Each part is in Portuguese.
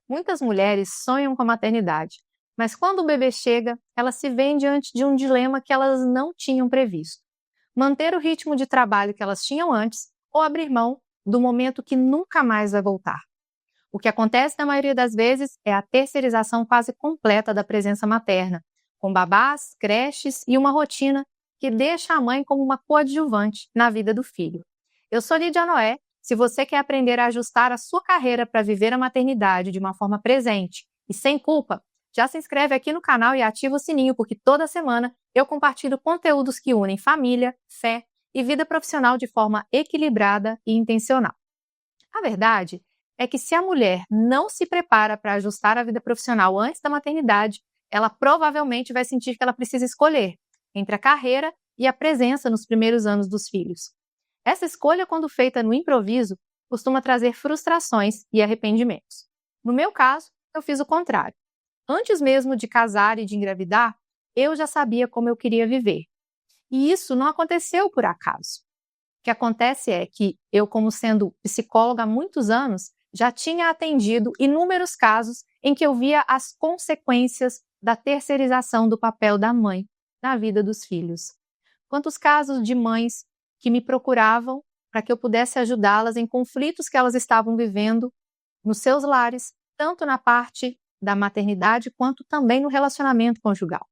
Muitas mulheres sonham com a maternidade, mas quando o bebê chega, elas se veem diante de um dilema que elas não tinham previsto: manter o ritmo de trabalho que elas tinham antes ou abrir mão do momento que nunca mais vai voltar. O que acontece na maioria das vezes é a terceirização quase completa da presença materna, com babás, creches e uma rotina que deixa a mãe como uma coadjuvante na vida do filho. Eu sou Lídia Noé. Se você quer aprender a ajustar a sua carreira para viver a maternidade de uma forma presente e sem culpa, já se inscreve aqui no canal e ativa o sininho, porque toda semana eu compartilho conteúdos que unem família, fé e vida profissional de forma equilibrada e intencional. A verdade é que se a mulher não se prepara para ajustar a vida profissional antes da maternidade, ela provavelmente vai sentir que ela precisa escolher entre a carreira e a presença nos primeiros anos dos filhos. Essa escolha, quando feita no improviso, costuma trazer frustrações e arrependimentos. No meu caso, eu fiz o contrário. Antes mesmo de casar e de engravidar, eu já sabia como eu queria viver. E isso não aconteceu por acaso. O que acontece é que eu, como sendo psicóloga há muitos anos, já tinha atendido inúmeros casos em que eu via as consequências da terceirização do papel da mãe na vida dos filhos. Quantos casos de mães que me procuravam para que eu pudesse ajudá-las em conflitos que elas estavam vivendo nos seus lares, tanto na parte da maternidade quanto também no relacionamento conjugal.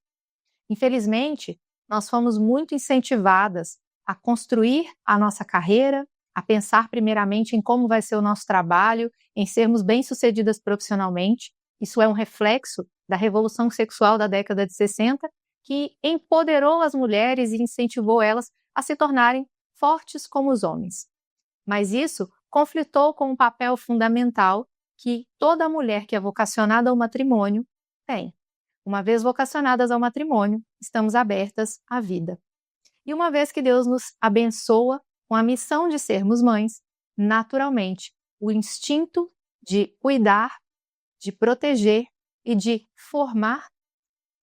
Infelizmente, nós fomos muito incentivadas a construir a nossa carreira, a pensar primeiramente em como vai ser o nosso trabalho, em sermos bem-sucedidas profissionalmente. Isso é um reflexo da revolução sexual da década de 60, que empoderou as mulheres e incentivou elas a se tornarem fortes como os homens. Mas isso conflitou com um papel fundamental que toda mulher que é vocacionada ao matrimônio tem. Uma vez vocacionadas ao matrimônio, estamos abertas à vida. E uma vez que Deus nos abençoa com a missão de sermos mães, naturalmente, o instinto de cuidar, de proteger e de formar,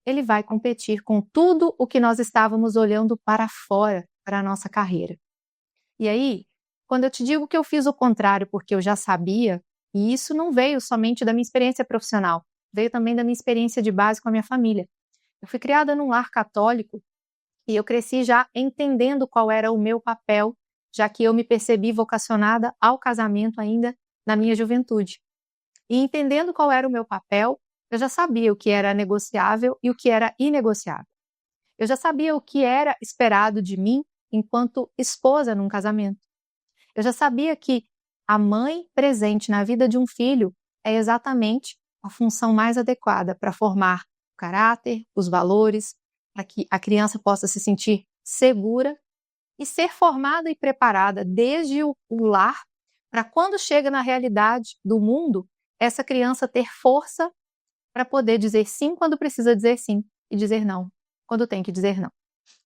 ele vai competir com tudo o que nós estávamos olhando para fora, para a nossa carreira. E aí, quando eu te digo que eu fiz o contrário porque eu já sabia, e isso não veio somente da minha experiência profissional, veio também da minha experiência de base com a minha família. Eu fui criada num lar católico e eu cresci já entendendo qual era o meu papel, já que eu me percebi vocacionada ao casamento ainda na minha juventude. E entendendo qual era o meu papel, eu já sabia o que era negociável e o que era inegociável. Eu já sabia o que era esperado de mim enquanto esposa num casamento. Eu já sabia que a mãe presente na vida de um filho é exatamente a função mais adequada para formar o caráter, os valores, para que a criança possa se sentir segura e ser formada e preparada desde o lar para quando chega na realidade do mundo, essa criança ter força para poder dizer sim quando precisa dizer sim e dizer não quando tem que dizer não.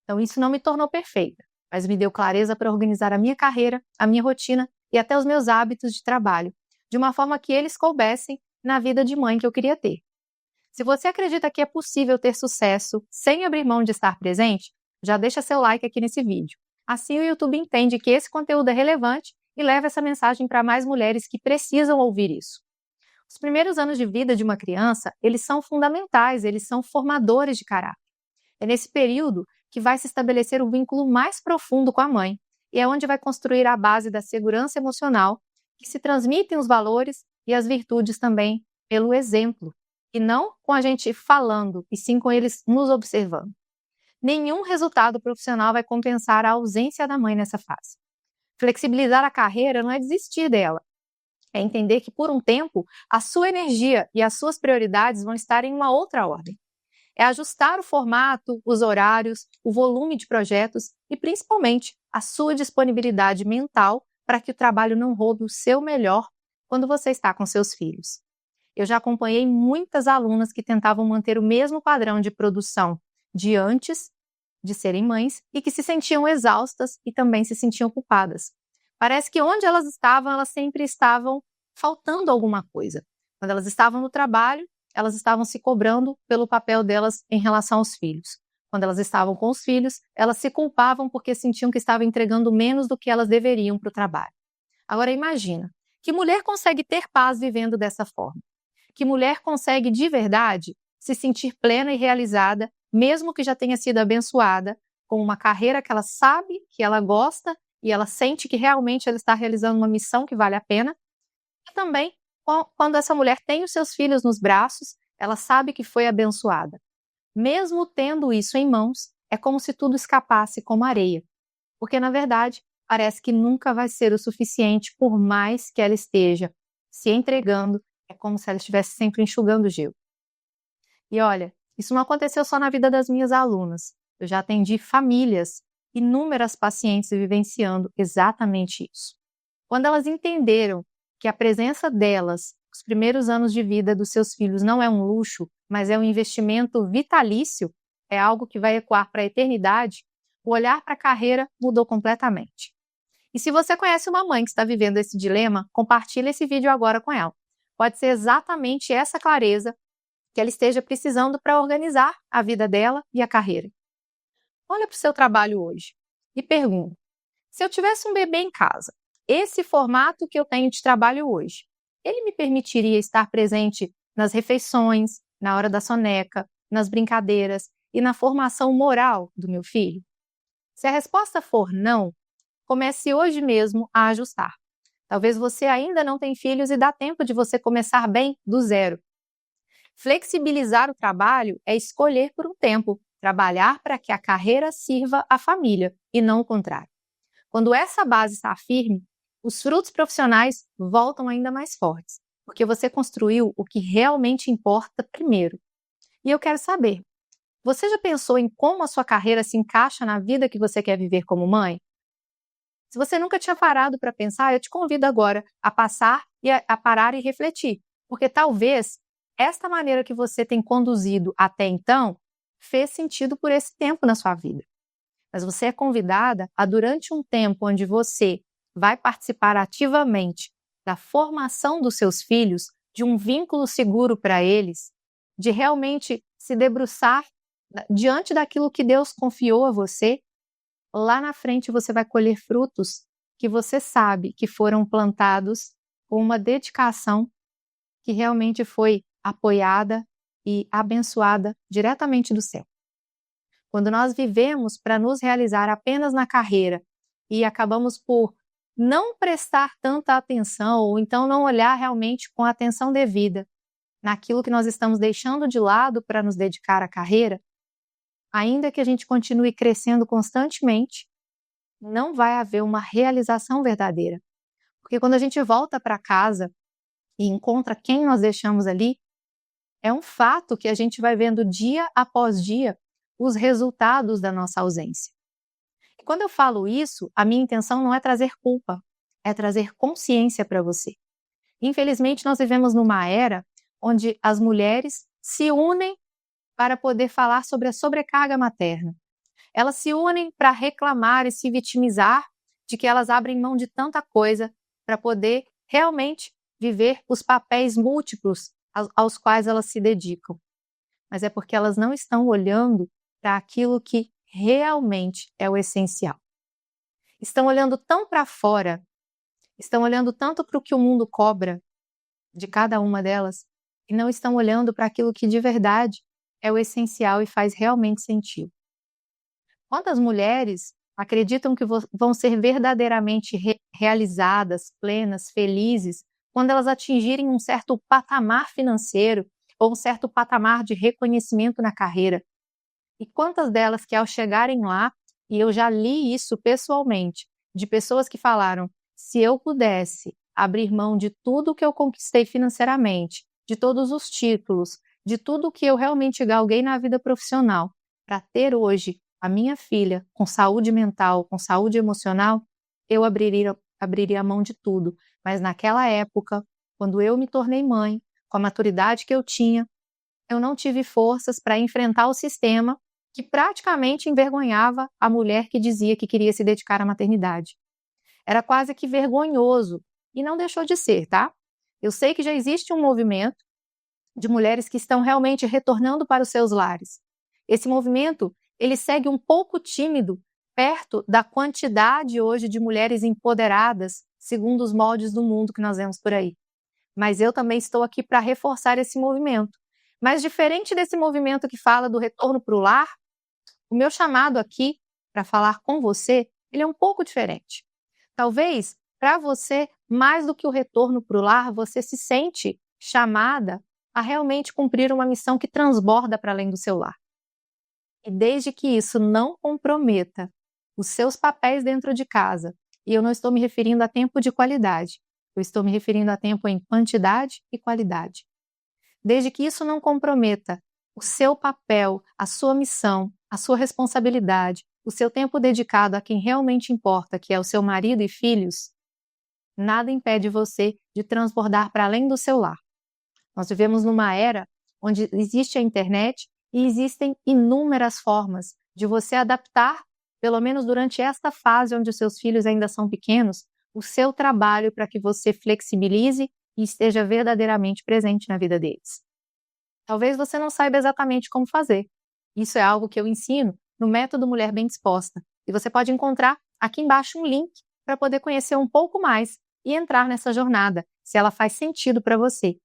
Então isso não me tornou perfeita, mas me deu clareza para organizar a minha carreira, a minha rotina e até os meus hábitos de trabalho, de uma forma que eles coubessem na vida de mãe que eu queria ter. Se você acredita que é possível ter sucesso sem abrir mão de estar presente, já deixa seu like aqui nesse vídeo. Assim o YouTube entende que esse conteúdo é relevante e leva essa mensagem para mais mulheres que precisam ouvir isso. Os primeiros anos de vida de uma criança, eles são fundamentais, eles são formadores de caráter. É nesse período que vai se estabelecer o vínculo mais profundo com a mãe e é onde vai construir a base da segurança emocional, que se transmitem os valores e as virtudes também pelo exemplo, e não com a gente falando, e sim com eles nos observando. Nenhum resultado profissional vai compensar a ausência da mãe nessa fase. Flexibilizar a carreira não é desistir dela, é entender que por um tempo a sua energia e as suas prioridades vão estar em uma outra ordem. É ajustar o formato, os horários, o volume de projetos e, principalmente, a sua disponibilidade mental para que o trabalho não roube o seu melhor quando você está com seus filhos. Eu já acompanhei muitas alunas que tentavam manter o mesmo padrão de produção de antes de serem mães e que se sentiam exaustas e também se sentiam culpadas. Parece que onde elas sempre estavam faltando alguma coisa. Quando elas estavam no trabalho, elas estavam se cobrando pelo papel delas em relação aos filhos. Quando elas estavam com os filhos, elas se culpavam porque sentiam que estavam entregando menos do que elas deveriam para o trabalho. Agora imagina, que mulher consegue ter paz vivendo dessa forma? que mulher consegue de verdade se sentir plena e realizada, mesmo que já tenha sido abençoada, com uma carreira que ela sabe, que ela gosta e ela sente que realmente ela está realizando uma missão que vale a pena. E também, quando essa mulher tem os seus filhos nos braços, ela sabe que foi abençoada. Mesmo tendo isso em mãos, é como se tudo escapasse como areia. Porque, na verdade, parece que nunca vai ser o suficiente, por mais que ela esteja se entregando, é como se ela estivesse sempre enxugando gelo. E olha, isso não aconteceu só na vida das minhas alunas. Eu já atendi famílias, inúmeras pacientes vivenciando exatamente isso. Quando elas entenderam que a presença delas, os primeiros anos de vida dos seus filhos, não é um luxo, mas é um investimento vitalício, é algo que vai ecoar para a eternidade, o olhar para a carreira mudou completamente. E se você conhece uma mãe que está vivendo esse dilema, compartilhe esse vídeo agora com ela. Pode ser exatamente essa clareza que ela esteja precisando para organizar a vida dela e a carreira. Olha para o seu trabalho hoje e pergunta: se eu tivesse um bebê em casa, esse formato que eu tenho de trabalho hoje, ele me permitiria estar presente nas refeições, na hora da soneca, nas brincadeiras e na formação moral do meu filho? Se a resposta for não, comece hoje mesmo a ajustar. Talvez você ainda não tenha filhos e dá tempo de você começar bem do zero. Flexibilizar o trabalho é escolher por um tempo, trabalhar para que a carreira sirva à família e não o contrário. Quando essa base está firme, os frutos profissionais voltam ainda mais fortes, porque você construiu o que realmente importa primeiro. E eu quero saber, você já pensou em como a sua carreira se encaixa na vida que você quer viver como mãe? Se você nunca tinha parado para pensar, eu te convido agora a passar e a parar e refletir, porque talvez esta maneira que você tem conduzido até então fez sentido por esse tempo na sua vida. Mas você é convidada a, durante um tempo onde você vai participar ativamente da formação dos seus filhos, de um vínculo seguro para eles, de realmente se debruçar diante daquilo que Deus confiou a você, lá na frente você vai colher frutos que você sabe que foram plantados com uma dedicação que realmente foi apoiada e abençoada diretamente do céu. Quando nós vivemos para nos realizar apenas na carreira e acabamos por não prestar tanta atenção ou então não olhar realmente com a atenção devida naquilo que nós estamos deixando de lado para nos dedicar à carreira, ainda que a gente continue crescendo constantemente, não vai haver uma realização verdadeira. Porque quando a gente volta para casa e encontra quem nós deixamos ali, é um fato que a gente vai vendo dia após dia os resultados da nossa ausência. E quando eu falo isso, a minha intenção não é trazer culpa, é trazer consciência para você. Infelizmente, nós vivemos numa era onde as mulheres se unem para poder falar sobre a sobrecarga materna. Elas se unem para reclamar e se vitimizar de que elas abrem mão de tanta coisa para poder realmente viver os papéis múltiplos aos quais elas se dedicam. Mas é porque elas não estão olhando para aquilo que realmente é o essencial. Estão olhando tão para fora, estão olhando tanto para o que o mundo cobra de cada uma delas, e não estão olhando para aquilo que de verdade é o essencial e faz realmente sentido. Quantas mulheres acreditam que vão ser verdadeiramente realizadas, plenas, felizes, quando elas atingirem um certo patamar financeiro ou um certo patamar de reconhecimento na carreira? E quantas delas que ao chegarem lá, e eu já li isso pessoalmente, de pessoas que falaram: se eu pudesse abrir mão de tudo que eu conquistei financeiramente, de todos os títulos, de tudo que eu realmente galguei na vida profissional, para ter hoje a minha filha com saúde mental, com saúde emocional, eu abriria a mão de tudo. Mas naquela época, quando eu me tornei mãe, com a maturidade que eu tinha, eu não tive forças para enfrentar o sistema que praticamente envergonhava a mulher que dizia que queria se dedicar à maternidade. Era quase que vergonhoso, e não deixou de ser, tá? Eu sei que já existe um movimento de mulheres que estão realmente retornando para os seus lares. Esse movimento, ele segue um pouco tímido perto da quantidade hoje de mulheres empoderadas, segundo os moldes do mundo que nós vemos por aí. mas eu também estou aqui para reforçar esse movimento. Mas diferente desse movimento que fala do retorno para o lar, o meu chamado aqui para falar com você, ele é um pouco diferente. Talvez, para você, mais do que o retorno para o lar, você se sente chamada a realmente cumprir uma missão que transborda para além do seu lar. E desde que isso não comprometa os seus papéis dentro de casa, e eu não estou me referindo a tempo de qualidade, eu estou me referindo a tempo em quantidade e qualidade. Desde que isso não comprometa o seu papel, a sua missão, a sua responsabilidade, o seu tempo dedicado a quem realmente importa, que é o seu marido e filhos, nada impede você de transbordar para além do seu lar. Nós vivemos numa era onde existe a internet e existem inúmeras formas de você adaptar, pelo menos durante esta fase onde os seus filhos ainda são pequenos, o seu trabalho para que você flexibilize e esteja verdadeiramente presente na vida deles. Talvez você não saiba exatamente como fazer. Isso é algo que eu ensino no método Mulher Bem Disposta. E você pode encontrar aqui embaixo um link para poder conhecer um pouco mais e entrar nessa jornada, se ela faz sentido para você.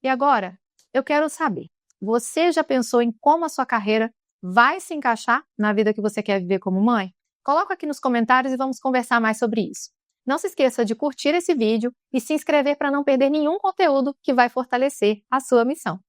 E agora, eu quero saber, você já pensou em como a sua carreira vai se encaixar na vida que você quer viver como mãe? Coloca aqui nos comentários e vamos conversar mais sobre isso. Não se esqueça de curtir esse vídeo e se inscrever para não perder nenhum conteúdo que vai fortalecer a sua missão.